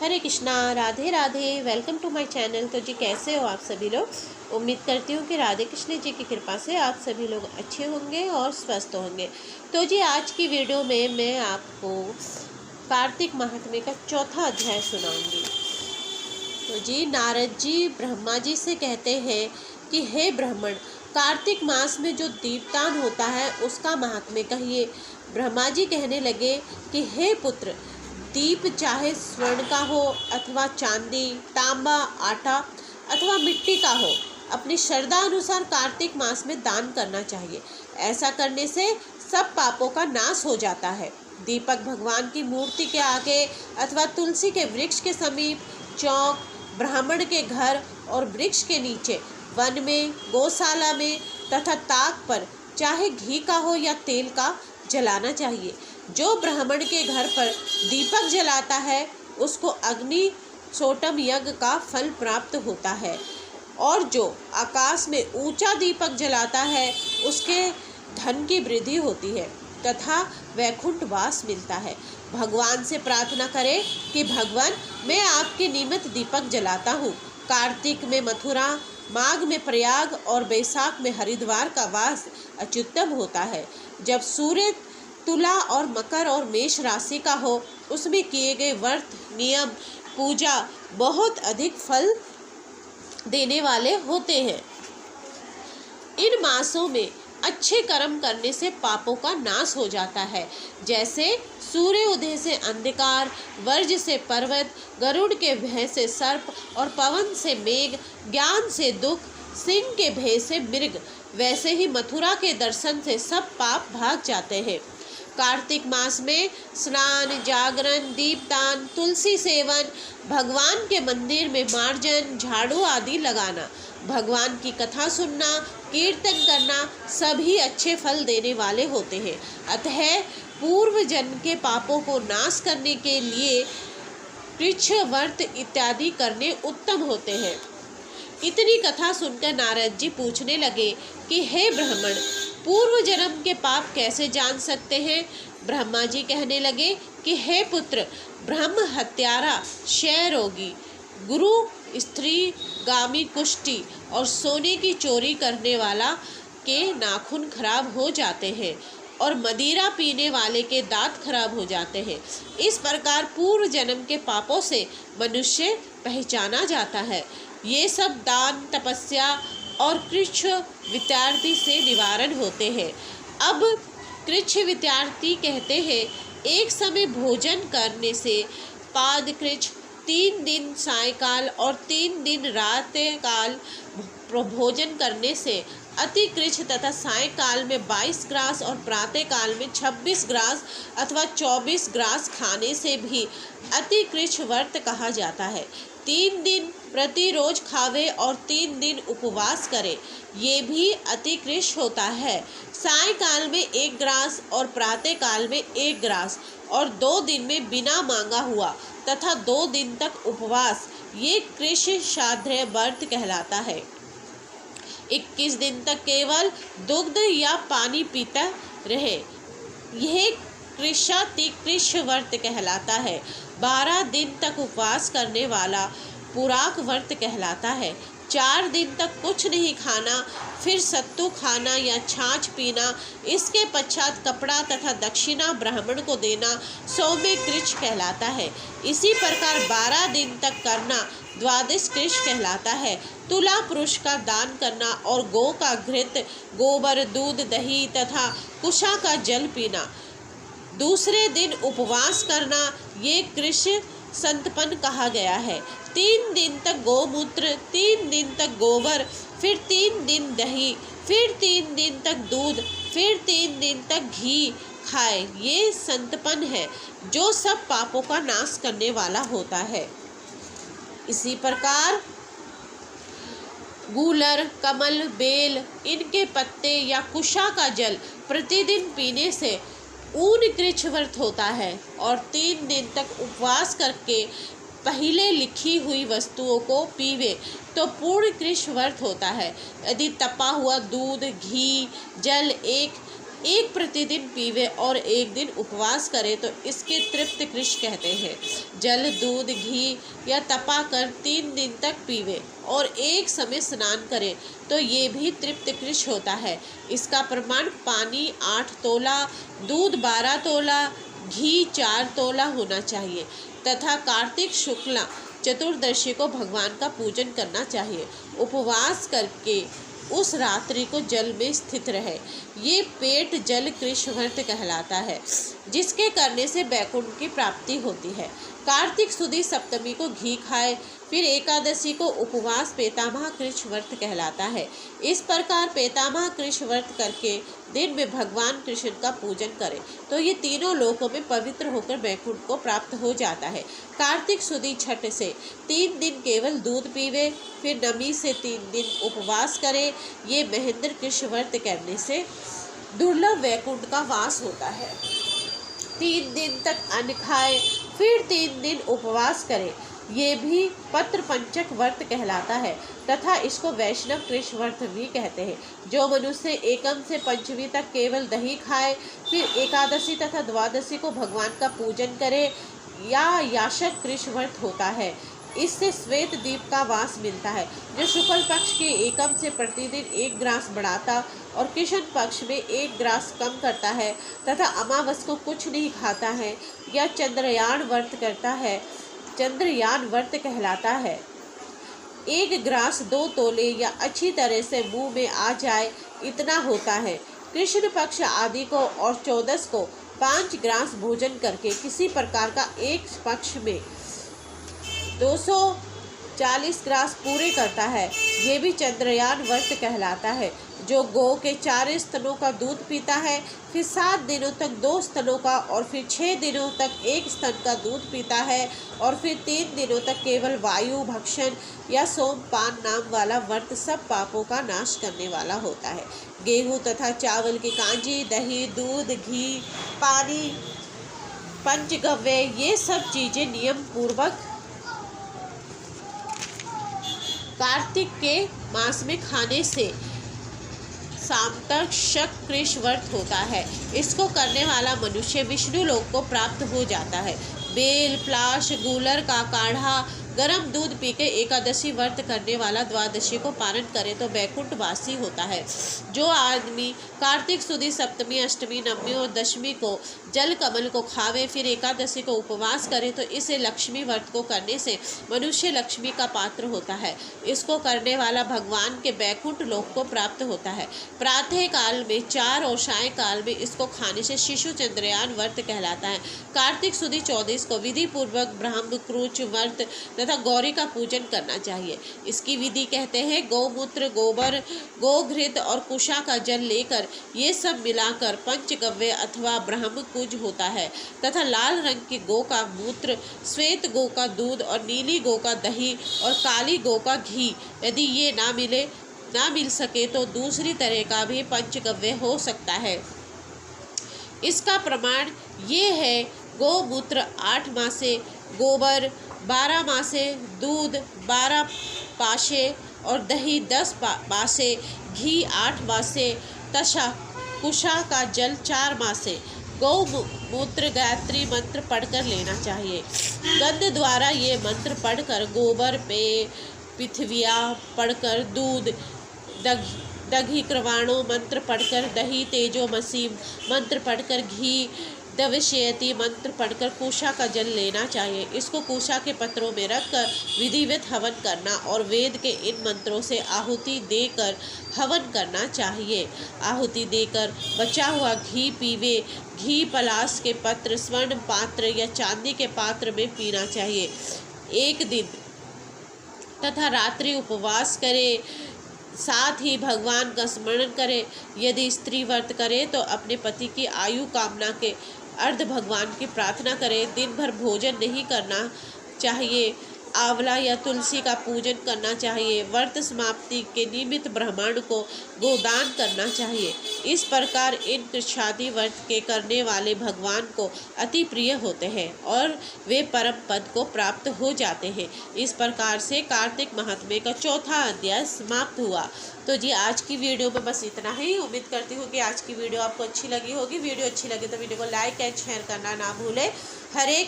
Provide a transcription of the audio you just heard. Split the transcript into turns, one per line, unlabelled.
Hare Krishna, Radhe Radhe. Welcome to my channel. तो जी कैसे हो आप सभी लोग। उम्मीद करती हूँ कि राधे कृष्ण जी की कृपा से आप सभी लोग अच्छे होंगे और स्वस्थ होंगे। तो जी आज की वीडियो में मैं आपको कार्तिक महात्म्य का चौथा अध्याय सुनाऊंगी। तो जी नारद जी ब्रह्मा जी से कहते हैं कि हे ब्राह्मण, कार्तिक मास में जो दीपदान होता है उसका महात्म्य कहिए। ब्रह्मा जी कहने लगे कि हे पुत्र, दीप चाहे स्वर्ण का हो अथवा चांदी, तांबा, आटा अथवा मिट्टी का हो, अपनी श्रद्धा अनुसार कार्तिक मास में दान करना चाहिए। ऐसा करने से सब पापों का नाश हो जाता है। दीपक भगवान की मूर्ति के आगे अथवा तुलसी के वृक्ष के समीप, चौक, ब्राह्मण के घर और वृक्ष के नीचे, वन में, गौशाला में तथा ताक पर चाहे घी का हो या तेल का जलाना चाहिए। जो ब्राह्मण के घर पर दीपक जलाता है उसको अग्नि सोटम यज्ञ का फल प्राप्त होता है, और जो आकाश में ऊंचा दीपक जलाता है उसके धन की वृद्धि होती है तथा वैकुंठ वास मिलता है। भगवान से प्रार्थना करें कि भगवान, मैं आपके निमित्त दीपक जलाता हूँ। कार्तिक में मथुरा, माघ में प्रयाग और बैसाख में हरिद्वार का वास अत्युत्तम होता है। जब सूर्य तुला और मकर और मेष राशि का हो, उसमें किए गए व्रत, नियम, पूजा बहुत अधिक फल देने वाले होते हैं। इन मासों में अच्छे कर्म करने से पापों का नाश हो जाता है, जैसे सूर्य उदय से अंधकार, वर्ज से पर्वत, गरुड़ के भय से सर्प और पवन से मेघ, ज्ञान से दुख, सिंह के भय से मृग, वैसे ही मथुरा के दर्शन से सब पाप भाग जाते हैं। कार्तिक मास में स्नान, जागरण, दीपदान, तुलसी सेवन, भगवान के मंदिर में मार्जन, झाड़ू आदि लगाना, भगवान की कथा सुनना, कीर्तन करना सभी अच्छे फल देने वाले होते हैं। अतः पूर्व जन्म के पापों को नाश करने के लिए कृच्छ व्रत इत्यादि करने उत्तम होते हैं। इतनी कथा सुनकर नारद जी पूछने लगे कि हे ब्राह्मण, पूर्व जन्म के पाप कैसे जान सकते हैं। ब्रह्मा जी कहने लगे कि हे पुत्र, ब्रह्म हत्यारा, क्षय रोगी, गुरु स्त्री गामी कुष्ठी और सोने की चोरी करने वाला के नाखून खराब हो जाते हैं और मदिरा पीने वाले के दांत खराब हो जाते हैं। इस प्रकार पूर्व जन्म के पापों से मनुष्य पहचाना जाता है। ये सब दान, तपस्या और कृच्छ विद्यार्थी से निवारण होते हैं। अब कृच्छ विद्यार्थी कहते हैं, एक समय भोजन करने से पाद कृच्छ, 3 दिन सायकाल और 3 दिन रात काल भोजन करने से अति कृच्छ तथा सायकाल में 22 ग्रास और प्रातः काल में 26 ग्रास अथवा 24 ग्रास खाने से भी अति कृच्छ व्रत कहा जाता है। 3 दिन प्रति रोज खावे और 3 दिन उपवास करे, ये भी अति कृच्छ होता है। सायकाल में 1 ग्रास और प्रातः काल में 1 ग्रास और 2 दिन में बिना मांगा हुआ तथा 2 दिन तक उपवास, ये कृच्छ श्राद्ध व्रत कहलाता है। 21 दिन तक केवल दुग्ध या पानी पीता रहे, यह कृच्छ व्रत कहलाता है। 12 दिन तक उपवास करने वाला पुराक व्रत कहलाता है। 4 दिन तक कुछ नहीं खाना, फिर सत्तू खाना या छाछ पीना, इसके पश्चात कपड़ा तथा दक्षिणा ब्राह्मण को देना, सौम्य कृच्छ कहलाता है। इसी प्रकार 12 दिन तक करना द्वादश कृच्छ कहलाता है। तुला पुरुष का दान करना और गौ का घृत, गोबर, दूध, दही तथा कुशा का जल पीना, दूसरे दिन उपवास करना, ये कृच्छ संतपन कहा गया है। 3 दिन तक गोमूत्र, 3 दिन तक गोबर, फिर 3 दिन दही, फिर 3 दिन तक दूध, फिर 3 दिन तक घी खाए, ये संतपन है जो सब पापों का नाश करने वाला होता है। इसी प्रकार गूलर, कमल, बेल, इनके पत्ते या कुशा का जल प्रतिदिन पीने से ऊन कृच्छ व्रत होता है, और 3 दिन तक उपवास करके पहले लिखी हुई वस्तुओं को पीवे तो पूर्ण कृच्छ व्रत होता है। यदि तपा हुआ दूध, घी, जल एक एक प्रतिदिन पीवे और एक दिन उपवास करे तो इसके तृप्त कृश कहते हैं। जल, दूध, घी या तपा कर 3 दिन तक पीवे और एक समय स्नान करे तो ये भी तृप्त कृश होता है। इसका प्रमाण पानी 8 तोला, दूध 12 तोला, घी 4 तोला होना चाहिए तथा कार्तिक शुक्ला चतुर्दशी को भगवान का पूजन करना चाहिए। उपवास करके उस रात्रि को जल में स्थित रहे। ये पेट जल कृश व्रत कहलाता है, जिसके करने से बैकुंठ की प्राप्ति होती है। कार्तिक सुदी सप्तमी को घी खाए, फिर एकादशी को उपवास पेतामह कृश व्रत कहलाता है। इस प्रकार पेतामह कृश व्रत करके दिन में भगवान कृष्ण का पूजन करें तो ये तीनों लोकों में पवित्र होकर बैकुंठ को प्राप्त हो जाता है। कार्तिक सुदी छठ से 3 दिन केवल दूध पीवे, फिर नमी से 3 दिन उपवास करे। ये महेंद्र कृष्ण व्रत करने से दुर्लभ वैकुंठ का वास होता है। 3 दिन तक अन्न खाए, फिर 3 दिन उपवास करे। ये भी पत्र पंचक व्रत कहलाता है तथा इसको वैष्णव कृश व्रत भी कहते हैं। जो मनुष्य एकम से पंचमी तक केवल दही खाए, फिर एकादशी तथा द्वादशी को भगवान का पूजन करे या याशक कृश व्रत होता है। इससे श्वेत दीप का वास मिलता है, जो शुक्ल पक्ष के एकम से प्रतिदिन 1 ग्रास बढ़ाता और कृष्ण पक्ष में 1 ग्रास कम करता है तथा अमावस को कुछ नहीं खाता है या चंद्रयान व्रत करता है। चंद्रयान व्रत कहलाता है। 1 ग्रास 2 तोले या अच्छी तरह से मुंह में आ जाए इतना होता है। कृष्ण पक्ष आदि को और 14 को 5 ग्रास भोजन करके किसी प्रकार का एक पक्ष में 240 ग्रास पूरे करता है। ये भी चंद्रयान व्रत कहलाता है। जो गौ के 4 स्तनों का दूध पीता है, फिर 7 दिनों तक 2 स्तनों का और फिर 6 दिनों तक 1 स्तन का दूध पीता है और फिर 3 दिनों तक केवल वायु भक्षण या सोमपान नाम वाला व्रत सब पापों का नाश करने वाला होता है। गेहूँ तथा चावल की कांजी, दही, दूध, घी, पानी, पंचगव्य ये सब चीज़ें नियम पूर्वक कार्तिक के मास में खाने से सामतक कृश व्रत होता है। इसको करने वाला मनुष्य विष्णु लोक को प्राप्त हो जाता है। बेल, प्लाश, गूलर का काढ़ा, गरम दूध पी के एकादशी व्रत करने वाला द्वादशी को पारण करे तो बैकुंठ वासी होता है। जो आदमी कार्तिक सुदी सप्तमी, अष्टमी, नवमी और दशमी को जल कमल को खावे, फिर एकादशी को उपवास करे तो इसे लक्ष्मी व्रत को करने से मनुष्य लक्ष्मी का पात्र होता है। इसको करने वाला भगवान के बैकुंठ लोक को प्राप्त होता है। प्रातः काल में 4 और साय काल में इसको खाने से शिशु चंद्रयान व्रत कहलाता है। कार्तिक सुदी 24 को विधि पूर्वक ब्राह्म क्रूच व्रत तथा गौरी का पूजन करना चाहिए। इसकी विधि कहते हैं गौमूत्र, गोबर, गोघृत और कुशा का जल लेकर ये सब मिलाकर पंचगव्य अथवा ब्राह्म कुज होता है तथा लाल रंग की गौ का मूत्र, श्वेत गौ का दूध और नीली गौ का दही और काली गौ का घी, यदि ये ना मिल सके तो दूसरी तरह का भी पंचगव्य हो सकता है। इसका प्रमाण ये है गौमूत्र 8 मासे, गोबर 12 मासे, दूध 12 पासे और दही 10 मासे, घी 8 मासे तथा कुशा का जल 4 मासे। गौ मूत्र गायत्री मंत्र पढ़कर लेना चाहिए। गंध द्वारा ये मंत्र पढ़कर गोबर पे पृथ्विया पढ़कर, दूध दघी क्रवाणो मंत्र पढ़कर, दही तेजोमसी मंत्र पढ़कर, घी दवशयति मंत्र पढ़कर कुशा का जल लेना चाहिए। इसको कुशा के पत्रों में रखकर विधिवत हवन करना और वेद के इन मंत्रों से आहुति देकर हवन करना चाहिए। आहुति देकर बचा हुआ घी पीवे। घी पलाश के पत्र, स्वर्ण पात्र या चांदी के पात्र में पीना चाहिए। 1 दिन तथा रात्रि उपवास करे, साथ ही भगवान का स्मरण करे। यदि स्त्री व्रत करे तो अपने पति की आयु कामना के अर्ध भगवान की प्रार्थना करे। दिन भर भोजन नहीं करना चाहिए। आंवला या तुलसी का पूजन करना चाहिए। व्रत समाप्ति के निमित्त ब्राह्मण को गोदान करना चाहिए। इस प्रकार इन कृच्छ्रादि व्रत के करने वाले भगवान को अति प्रिय होते हैं और वे परम पद को प्राप्त हो जाते हैं। इस प्रकार से कार्तिक महात्म्य का चौथा अध्याय समाप्त हुआ। तो जी आज की वीडियो में बस इतना ही। उम्मीद करती हूँ कि आज की वीडियो आपको अच्छी लगी होगी। वीडियो अच्छी लगी तो वीडियो को लाइक एंड शेयर करना ना भूलें। हरे